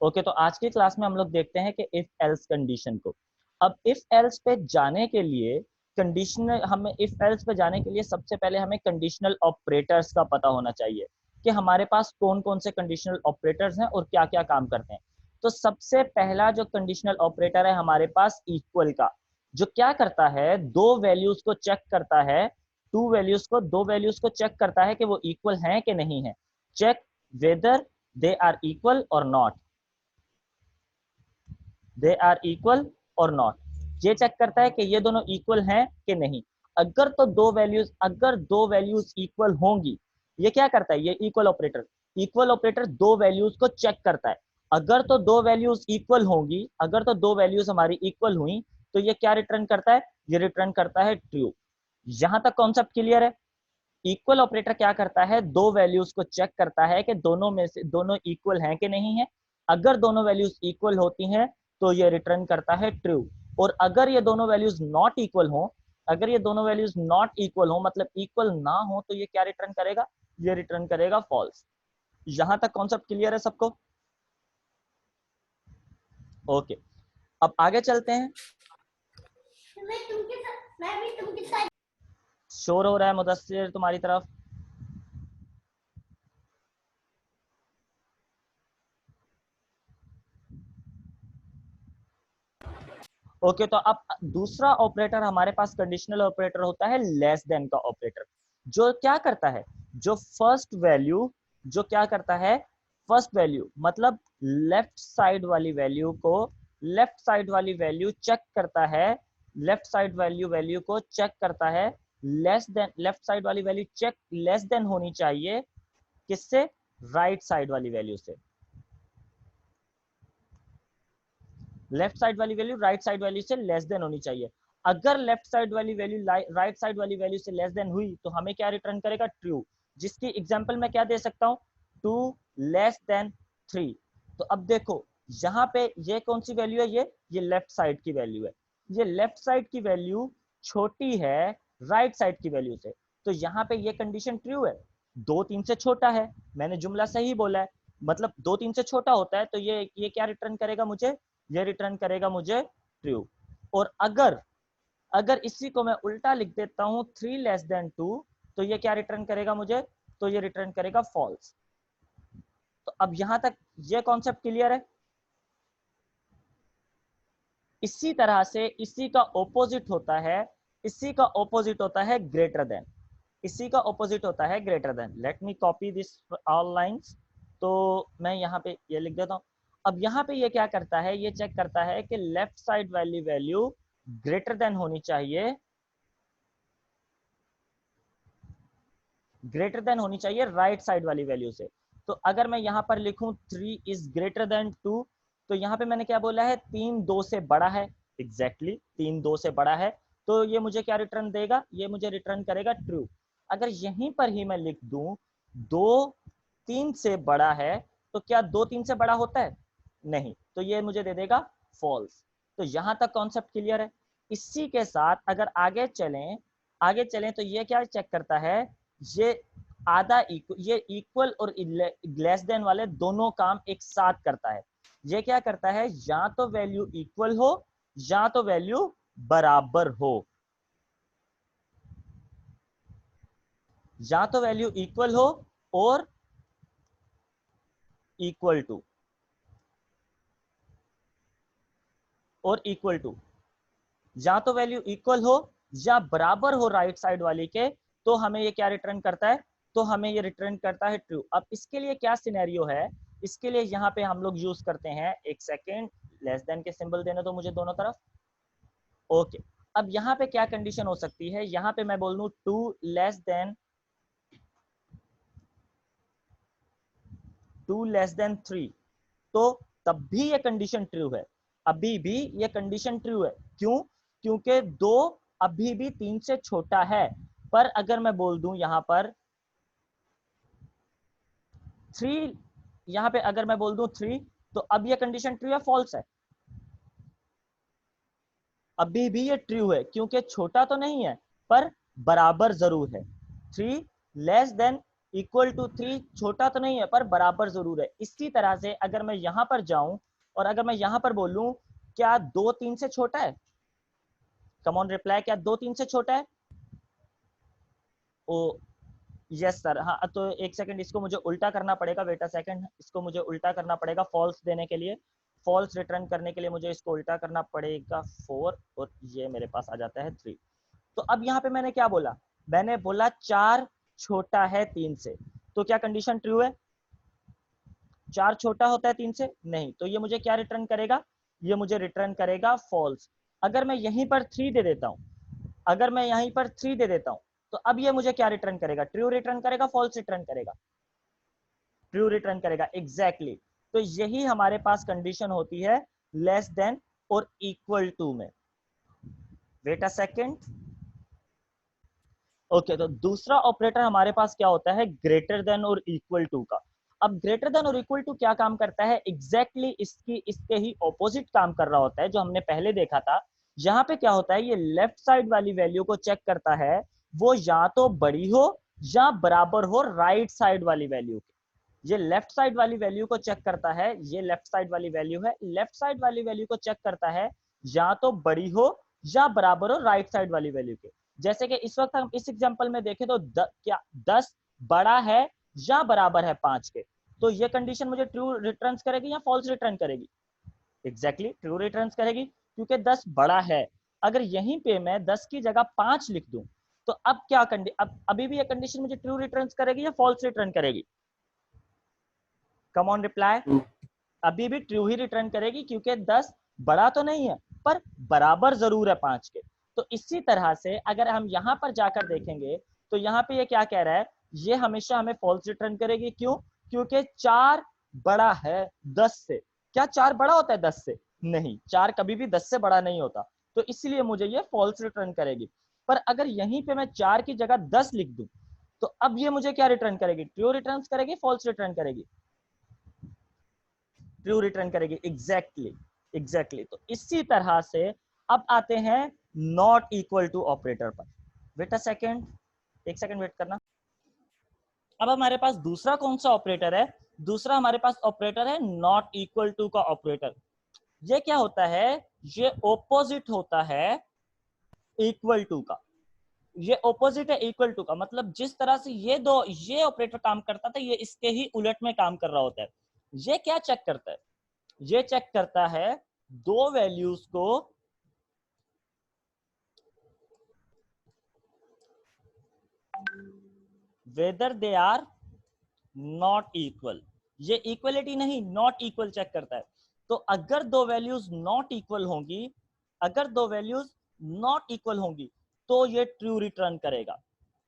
Okay, तो आज की क्लास में हम लोग देखते हैं कि इफ एल्स कंडीशन को। अब इफ एल्स पे जाने के लिए कंडीशनल हमें इफ एल्स पे जाने के लिए सबसे पहले हमें कंडीशनल ऑपरेटर्स का पता होना चाहिए कि हमारे पास कौन कौन से कंडीशनल ऑपरेटर्स हैं और क्या क्या काम करते हैं। तो सबसे पहला जो कंडीशनल ऑपरेटर है हमारे पास इक्वल का, जो क्या करता है, दो वैल्यूज को चेक करता है, दो वैल्यूज को चेक करता है कि वो इक्वल हैं कि नहीं है। Check whether they are equal or not, they are equal or not. ये चेक करता है कि ये दोनों इक्वल हैं कि नहीं। अगर दो वैल्यूज इक्वल होंगी, ये क्या करता है, ये इक्वल ऑपरेटर दो वैल्यूज को चेक करता है। अगर तो दो वैल्यूज इक्वल होंगी, अगर तो दो वैल्यूज हमारी इक्वल हुई, तो ये क्या रिटर्न करता है, ये रिटर्न करता है ट्रू। यहां तक कॉन्सेप्ट क्लियर है। इक्वल ऑपरेटर क्या करता है, दो वैल्यूज को चेक करता है कि दोनों में से दोनों इक्वल हैं कि नहीं है। अगर दोनों वैल्यूज इक्वल होती हैं तो ये रिटर्न करता है ट्रू। और अगर ये दोनों वैल्यूज नॉट इक्वल हो, अगर ये दोनों वैल्यूज नॉट इक्वल हो मतलब इक्वल ना हो, तो ये क्या रिटर्न करेगा, ये रिटर्न करेगा फॉल्स। यहां तक कॉन्सेप्ट क्लियर है सबको? ओके, अब आगे चलते हैं। शोर हो रहा है मुदस्सिर तुम्हारी तरफ? ओके, तो अब दूसरा ऑपरेटर हमारे पास कंडीशनल ऑपरेटर होता है लेस देन का ऑपरेटर। जो क्या करता है, जो फर्स्ट वैल्यू, जो क्या करता है, फर्स्ट वैल्यू मतलब लेफ्ट साइड वाली वैल्यू को, लेफ्ट साइड वाली वैल्यू चेक करता है, लेफ्ट साइड वैल्यू को चेक करता है लेस देन, लेफ्ट साइड वाली वैल्यू चेक लेस देन होनी चाहिए किससे, राइट साइड वाली वैल्यू से। लेफ्ट साइड वाली वैल्यू राइट साइड वैल्यू से लेस देन होनी चाहिए। अगर लेफ्ट साइड वाली वैल्यू राइट साइड वाली वैल्यू से लेस देन हुई तो हमें क्या रिटर्न करेगा, ट्रू। जिसकी एग्जांपल मैं क्या दे सकता हूं, 2 लेस देन 3। तो अब देखो यहाँ पे ये कौन सी वैल्यू है, ये लेफ्ट साइड की वैल्यू है। ये लेफ्ट साइड की वैल्यू छोटी है राइट साइड की वैल्यू से, तो यहाँ पे ये कंडीशन ट्रू है। 2 3 से छोटा है, मैंने जुमला सही बोला है, मतलब 2 3 से छोटा होता है, तो ये क्या रिटर्न करेगा मुझे, ये रिटर्न करेगा मुझे ट्रू। और अगर अगर इसी को मैं उल्टा लिख देता हूं 3 लेस देन 2, तो ये क्या रिटर्न करेगा मुझे, तो ये रिटर्न करेगा फॉल्स। तो अब यहां तक ये कॉन्सेप्ट क्लियर है। इसी तरह से इसी का ऑपोजिट होता है, इसी का ऑपोजिट होता है ग्रेटर देन, इसी का ऑपोजिट होता है greater then. Let me copy this all lines. तो मैं यहाँ पे ये लिख देता हूँ। अब यहाँ पे ये क्या करता है, ये चेक करता है कि लेफ्ट साइड वाली वैल्यू ग्रेटर देन होनी चाहिए, ग्रेटर देन होनी चाहिए राइट साइड वाली वैल्यू से। तो अगर मैं यहाँ पर लिखूं 3 इज ग्रेटर देन 2, तो यहाँ पे मैंने क्या बोला है, 3 2 से बड़ा है। एग्जैक्टली 3 2 से बड़ा है, तो ये मुझे क्या रिटर्न देगा, ये मुझे रिटर्न करेगा ट्रू। अगर यहीं पर ही मैं लिख दूं 2 3 से बड़ा है, तो क्या 2 3 से बड़ा होता है, नहीं, तो ये मुझे दे देगा फॉल्स। तो यहां तक कॉन्सेप्ट क्लियर है। इसी के साथ अगर आगे चलें, आगे चलें तो ये क्या चेक करता है, ये ये इक्वल और लेस देन वाले दोनों काम एक साथ करता है। ये क्या करता है, या तो वैल्यू इक्वल हो या तो वैल्यू बराबर हो, या तो वैल्यू इक्वल हो और इक्वल टू, और इक्वल टू, या तो वैल्यू इक्वल हो या बराबर हो राइट साइड वाली के, तो हमें ये क्या रिटर्न करता है, तो हमें ये रिटर्न करता है ट्रू। अब इसके लिए क्या सिनेरियो है, इसके लिए यहाँ पे हम लोग यूज करते हैं, एक सेकेंड, लेस देन के सिंबल देने दो मुझे दोनों तरफ। ओके, अब यहाँ पे क्या कंडीशन हो सकती है, यहाँ पे मैं बोल दूं 2 लेस देन 3, तो तब भी ये कंडीशन ट्रू है, अभी भी ये कंडीशन ट्रू है। क्यों, क्योंकि 2 अभी भी 3 से छोटा है। पर अगर मैं बोल दूं यहां पर 3, यहां पे अगर मैं बोल दूं 3, तो अब ये कंडीशन ट्रू है फॉल्स है, अभी भी ये ट्रू है क्योंकि छोटा तो नहीं है पर बराबर जरूर है। 3 लेस देन इक्वल टू 3 छोटा तो नहीं है पर बराबर जरूर है। इसी तरह से अगर मैं यहां पर जाऊं और अगर मैं यहां पर बोलूं क्या 2 3 से छोटा है, कम ऑन रिप्लाई, क्या 2 3 से छोटा है? ओ यस सर। हाँ तो एक सेकंड, इसको मुझे उल्टा करना पड़ेगा, वेट अ सेकंड, इसको मुझे उल्टा करना पड़ेगा फॉल्स देने के लिए, फॉल्स रिटर्न करने के लिए मुझे इसको उल्टा करना पड़ेगा 4 और ये मेरे पास आ जाता है 3। तो अब यहाँ पे मैंने क्या बोला, मैंने बोला 4 छोटा है 3 से, तो क्या कंडीशन ट्रू है? 4 छोटा होता है 3 से? नहीं, तो ये मुझे क्या रिटर्न करेगा, ये मुझे रिटर्न करेगा फॉल्स। अगर मैं यहीं पर 3 दे देता हूं, अगर मैं यहीं पर 3 दे देता हूं, तो अब ये मुझे क्या रिटर्न करेगा, ट्रू रिटर्न करेगा, फॉल्स रिटर्न करेगा? ट्रू रिटर्न करेगा, एग्जैक्टली तो यही हमारे पास कंडीशन होती है less than or equal to में। Wait a second. ओके, तो दूसरा ऑपरेटर हमारे पास क्या होता है, greater than or equal to का। अब greater than or equal to क्या काम करता है, एग्जैक्टली इसके ही ऑपोजिट काम कर रहा होता है जो हमने पहले देखा था। यहाँ पे क्या होता है, ये लेफ्ट साइड वाली वैल्यू को चेक करता है, वो या तो बड़ी हो या बराबर हो राइट साइड वाली वैल्यू के। ये लेफ्ट साइड वाली वैल्यू को चेक करता है, ये लेफ्ट साइड वाली वैल्यू है, लेफ्ट साइड वाली वैल्यू को चेक करता है या तो बड़ी हो या बराबर हो राइट साइड वाली वैल्यू के। जैसे कि इस वक्त हम इस एग्जांपल में देखें तो क्या 10 बड़ा है या बराबर है 5 के, तो ये कंडीशन मुझे ट्रू रिटर्न करेगी या फॉल्स रिटर्न करेगी? एग्जैक्टली ट्रू रिटर्न करेगी, क्योंकि 10 बड़ा है। अगर यहीं पे मैं 10 की जगह 5 लिख दूं, तो अब क्या अभी भी ये कंडीशन मुझे ट्रू रिटर्न करेगी या फॉल्स रिटर्न करेगी? Come on reply. अभी भी ट्रू ही रिटर्न करेगी, क्योंकि 10 बड़ा तो नहीं है पर बराबर जरूर है 5 के। तो इसी तरह से अगर हम यहां पर जाकर देखेंगे तो यहाँ पे ये क्या कह रहा है, ये हमेशा हमें फॉल्स रिटर्न करेगी। क्यों? क्योंकि 4 बड़ा है 10 से। क्या 4 बड़ा होता है 10 से? नहीं, 4 कभी भी 10 से बड़ा नहीं होता, तो इसलिए मुझे ये फॉल्स रिटर्न करेगी। पर अगर यहीं पे मैं 4 की जगह 10 लिख दूं, तो अब ये मुझे क्या रिटर्न करेगी, ट्रू रिटर्न करेगी, फॉल्स रिटर्न करेगी? ट्रू रिटर्न करेगी, एग्जैक्टली। तो इसी तरह से अब आते हैं नॉट इक्वल टू ऑपरेटर पर। वेट अ सेकेंड, एक सेकेंड वेट करना। अब हमारे पास दूसरा कौन सा ऑपरेटर है, दूसरा हमारे पास ऑपरेटर है नॉट इक्वल टू का ऑपरेटर। ये क्या होता है, ये ऑपोजिट होता है इक्वल टू का। ये ऑपोजिट है इक्वल टू का, मतलब जिस तरह से ये ऑपरेटर काम करता था, ये इसके ही उलट में काम कर रहा होता है। ये क्या चेक करता है, ये चेक करता है दो वैल्यूज को whether they are not equal. ये इक्वलिटी नहीं, नॉट इक्वल चेक करता है। तो अगर दो वैल्यूज नॉट इक्वल होंगी, अगर दो वैल्यूज नॉट इक्वल होंगी तो ये ट्रू रिटर्न करेगा।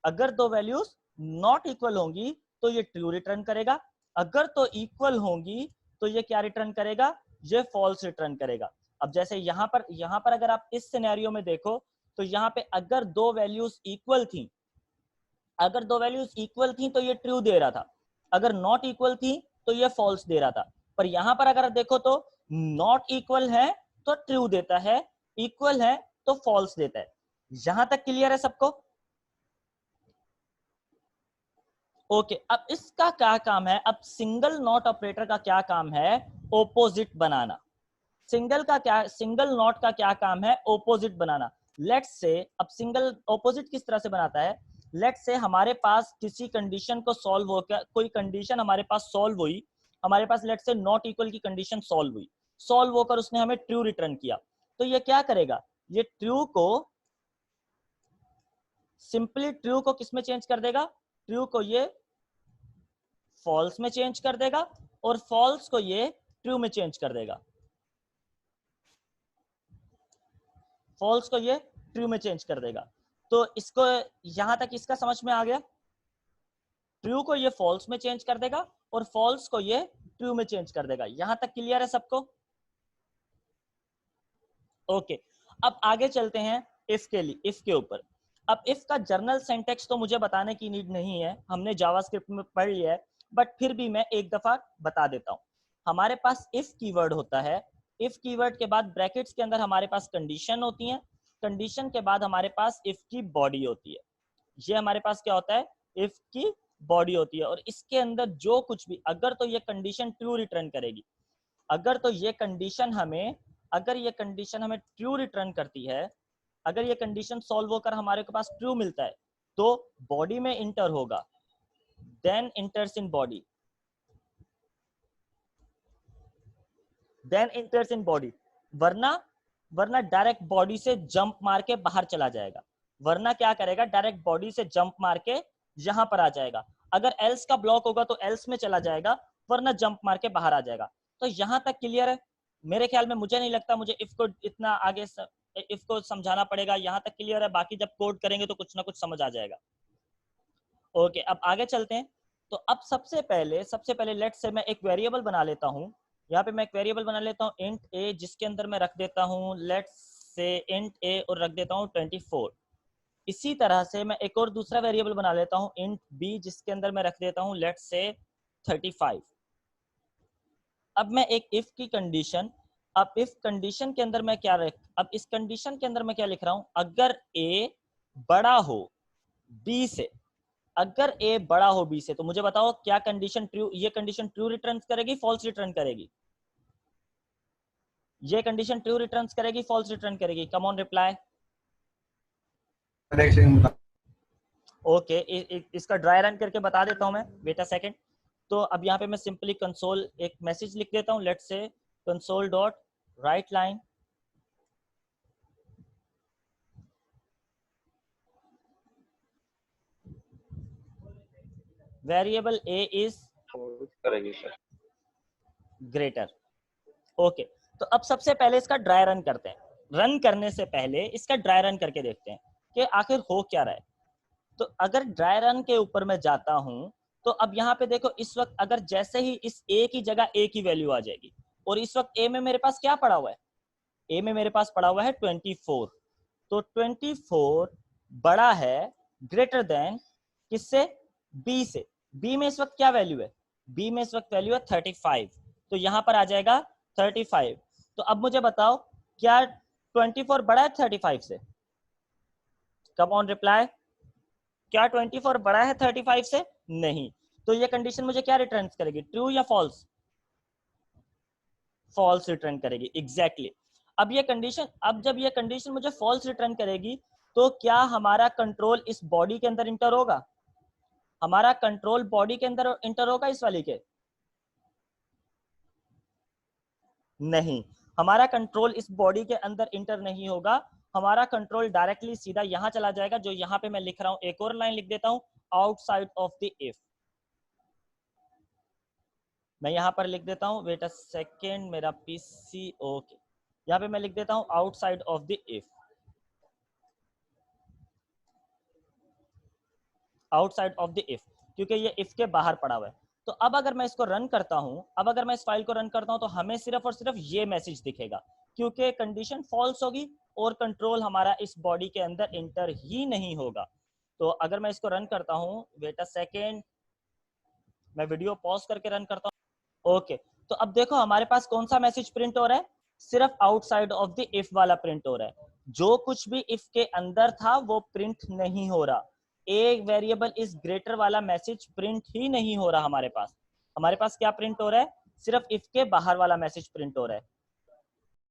अगर दो वैल्यूज नॉट इक्वल होंगी तो ये ट्रू रिटर्न करेगा। अगर तो इक्वल होंगी तो ये क्या रिटर्न करेगा, ये फॉल्स रिटर्न करेगा। अब जैसे यहां पर अगर आप इस सिनेरियो में देखो, तो यहाँ पे अगर दो वैल्यूज इक्वल थी, अगर दो वैल्यूज इक्वल थी तो ये ट्रू दे रहा था, अगर नॉट इक्वल थी तो ये फॉल्स दे रहा था। पर यहां पर अगर देखो तो नॉट इक्वल है तो ट्रू देता है, इक्वल है तो फॉल्स देता है। यहां तक क्लियर है सबको? ओके, अब इसका क्या काम है, अब सिंगल नॉट ऑपरेटर का क्या काम है, ओपोजिट बनाना। सिंगल नॉट का क्या काम है, ओपोजिट बनाना। लेट्स से अब सिंगल ऑपोजिट किस तरह से बनाता है, लेट्स से हमारे पास किसी कंडीशन को सॉल्व हो गया, कोई कंडीशन हमारे पास सॉल्व हुई, हमारे पास लेट्स से नॉट इक्वल की कंडीशन सॉल्व हुई, सॉल्व होकर उसने हमें ट्रू रिटर्न किया। तो ये क्या करेगा, ये ट्रू को सिंपली ट्रू को किस में चेंज कर देगा, ट्रू को ये फॉल्स में चेंज कर देगा और फॉल्स को ये ट्रू में चेंज कर देगा, फॉल्स को ये ट्रू में चेंज कर देगा। तो इसको यहां तक इसका समझ में आ गया, ट्रू को ये फॉल्स में चेंज कर देगा और फॉल्स को ये ट्रू में चेंज कर देगा। यहां तक क्लियर है सबको? ओके, अब आगे चलते हैं इफ के लिए, इफ के ऊपर। अब इफ का जर्नल सिंटैक्स तो मुझे बताने की नीड नहीं है, हमने जावास्क्रिप्ट में पढ़ लिया है, बट फिर भी मैं एक दफा बता देता हूं। हमारे पास इफ कीवर्ड होता है, इफ कीवर्ड के बाद ब्रैकेट्स के अंदर हमारे पास कंडीशन होती है, कंडीशन के बाद हमारे पास इफ की बॉडी होती है। ये हमारे पास क्या होता है, इफ की बॉडी होती है और इसके अंदर जो कुछ भी, अगर तो ये कंडीशन ट्रू रिटर्न करेगी, अगर तो ये कंडीशन हमें, अगर ये कंडीशन हमें ट्रू रिटर्न करती है, अगर ये कंडीशन सॉल्व होकर हमारे पास ट्रू मिलता है तो बॉडी में इंटर होगा, then enters in body, then enters in body, वरना डायरेक्ट बॉडी से जंप मार के बाहर चला जाएगा, वरना क्या करेगा, डायरेक्ट बॉडी से जंप मार के यहां पर आ जाएगा, अगर एल्स का ब्लॉक होगा तो एल्स में चला जाएगा, वरना जंप मार के बाहर आ जाएगा। तो यहां तक क्लियर है मेरे ख्याल में, मुझे नहीं लगता मुझे इफ को इतना आगे इफ को समझाना पड़ेगा, यहां तक क्लियर है, बाकी जब कोड करेंगे तो कुछ ना कुछ समझ आ जाएगा। ओके, अब आगे चलते हैं। तो अब सबसे पहले लेट्स से मैं एक वेरिएबल बना लेता हूं, यहाँ पे मैं एक वेरिएबल बना लेता हूँ इंट ए, जिसके अंदर मैं रख देता हूँ लेट्स से इंट ए और रख देता हूँ 24। इसी तरह से मैं एक और दूसरा वेरिएबल बना लेता हूँ इंट बी, जिसके अंदर मैं रख देता हूँ लेट्स से 35। अब मैं एक इफ की कंडीशन, अब इफ कंडीशन के अंदर मैं क्या अब इस कंडीशन के अंदर मैं क्या लिख रहा हूं, अगर ए बड़ा हो बी से, अगर ए बड़ा हो बी से, तो मुझे बताओ क्या कंडीशन ट्रू, ये कंडीशन ट्रू रिटर्न करेगी फॉल्स रिटर्न करेगी, ये कंडीशन ट्रू रिटर्न करेगी फॉल्स रिटर्न करेगी, कम ऑन रिप्लाई। ओके, इसका ड्राई रन करके बता देता हूं मैं, वेट अ सेकंड। तो अब यहाँ पे मैं सिंपली कंसोल एक मैसेज लिख देता हूँ, let's say console dot right line variable A is greater. Okay, तो अब सबसे पहले इसका ड्राई रन करते हैं, रन करने से पहले इसका ड्राई रन करके देखते हैं कि आखिर हो क्या रहा है। तो अगर ड्राई रन के ऊपर मैं जाता हूं तो अब यहाँ पे देखो, इस वक्त अगर जैसे ही इस ए की जगह ए की वैल्यू आ जाएगी, और इस वक्त ए में मेरे पास क्या पड़ा हुआ है, ए में मेरे पास पड़ा हुआ है 24, तो 24 बड़ा है ग्रेटर देन किससे, बी से, बी में इस वक्त क्या वैल्यू है, बी में इस वक्त वैल्यू है 35, तो यहां पर आ जाएगा 35। तो अब मुझे बताओ क्या 24 बड़ा है 35 से, कम ऑन रिप्लाई, क्या 24 बड़ा है 35 से, नहीं, तो ये कंडीशन मुझे क्या रिटर्न करेगी, ट्रू या फॉल्स, फॉल्स रिटर्न करेगी, एग्जैक्टली अब ये कंडीशन, अब जब ये कंडीशन मुझे फॉल्स रिटर्न करेगी तो क्या हमारा कंट्रोल इस बॉडी के अंदर इंटर होगा, हमारा कंट्रोल बॉडी के अंदर इंटर होगा इस वाली के, नहीं, हमारा कंट्रोल इस बॉडी के अंदर इंटर नहीं होगा, हमारा कंट्रोल डायरेक्टली सीधा यहां चला जाएगा, जो यहां पे मैं लिख रहा हूं, एक और लाइन लिख देता हूं, आउटसाइड ऑफ द इफ, मैं यहां पर लिख देता हूं, वेट अ सेकेंड मेरा पीसी, ओके, यहां पे मैं लिख देता हूं outside of the if, outside of the if, क्योंकि ये इफ के बाहर पड़ा हुआ है। तो अब अगर मैं इसको रन करता हूं, अब अगर मैं इस फाइल को रन करता हूं तो हमें सिर्फ और सिर्फ ये मैसेज दिखेगा, क्योंकि कंडीशन फॉल्स होगी और कंट्रोल हमारा इस बॉडी के अंदर इंटर ही नहीं होगा। तो अगर मैं इसको रन करता हूं, वेट अ सेकेंड, मैं वीडियो पॉज करके रन करता हूं, ओके, तो अब देखो हमारे पास कौन सा मैसेज प्रिंट हो रहा है, सिर्फ आउटसाइड ऑफ द इफ वाला प्रिंट हो रहा है, जो कुछ भी इफ के अंदर था वो प्रिंट नहीं हो रहा, ए वेरिएबल इज ग्रेटर वाला मैसेज प्रिंट ही नहीं हो रहा, हमारे पास क्या प्रिंट हो रहा है, सिर्फ इफ के बाहर वाला मैसेज प्रिंट हो रहा है।